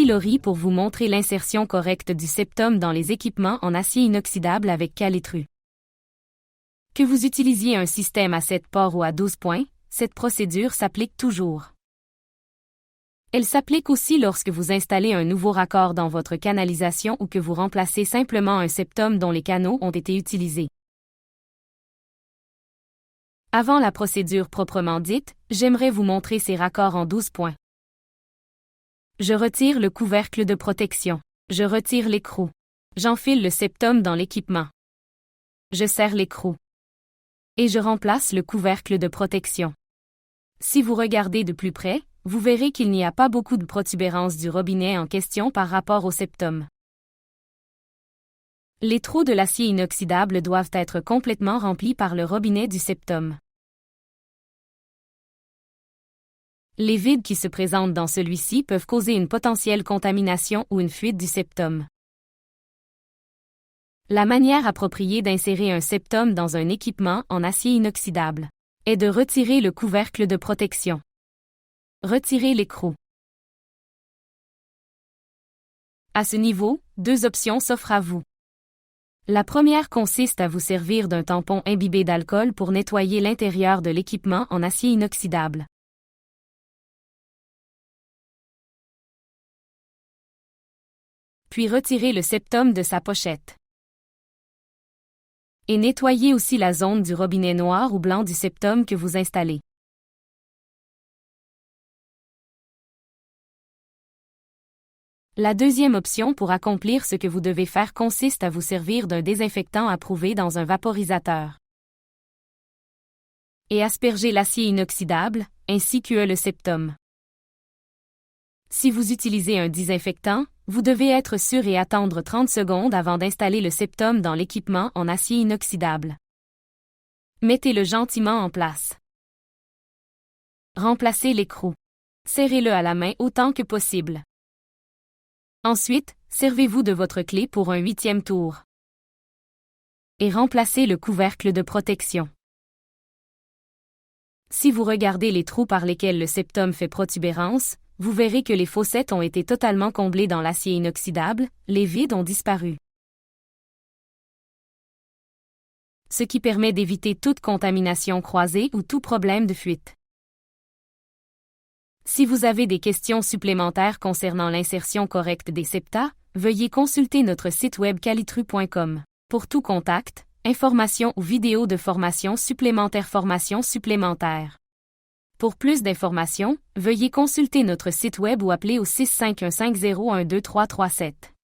Ici Laurie pour vous montrer l'insertion correcte du septum dans les équipements en acier inoxydable avec Calitru. Que vous utilisiez un système à 7 ports ou à 12 points, cette procédure s'applique toujours. Elle s'applique aussi lorsque vous installez un nouveau raccord dans votre canalisation ou que vous remplacez simplement un septum dont les canaux ont été utilisés. Avant la procédure proprement dite, j'aimerais vous montrer ces raccords en 12 points. Je retire le couvercle de protection. Je retire l'écrou. J'enfile le septum dans l'équipement. Je serre l'écrou. Et je remplace le couvercle de protection. Si vous regardez de plus près, vous verrez qu'il n'y a pas beaucoup de protubérance du robinet en question par rapport au septum. Les trous de l'acier inoxydable doivent être complètement remplis par le robinet du septum. Les vides qui se présentent dans celui-ci peuvent causer une potentielle contamination ou une fuite du septum. La manière appropriée d'insérer un septum dans un équipement en acier inoxydable est de retirer le couvercle de protection. Retirez l'écrou. À ce niveau, deux options s'offrent à vous. La première consiste à vous servir d'un tampon imbibé d'alcool pour nettoyer l'intérieur de l'équipement en acier inoxydable. Puis retirez le septum de sa pochette. Et nettoyez aussi la zone du robinet noir ou blanc du septum que vous installez. La deuxième option pour accomplir ce que vous devez faire consiste à vous servir d'un désinfectant approuvé dans un vaporisateur. Et asperger l'acier inoxydable, ainsi que le septum. Si vous utilisez un désinfectant, vous devez être sûr et attendre 30 secondes avant d'installer le septum dans l'équipement en acier inoxydable. Mettez-le gentiment en place. Remplacez l'écrou. Serrez-le à la main autant que possible. Ensuite, servez-vous de votre clé pour un 8e tour. Et remplacez le couvercle de protection. Si vous regardez les trous par lesquels le septum fait protubérance, vous verrez que les fossettes ont été totalement comblées dans l'acier inoxydable, les vides ont disparu. Ce qui permet d'éviter toute contamination croisée ou tout problème de fuite. Si vous avez des questions supplémentaires concernant l'insertion correcte des septa, veuillez consulter notre site web calitru.com. Pour tout contact, informations ou vidéos de formation supplémentaire. Pour plus d'informations, veuillez consulter notre site web ou appeler au 65150123337.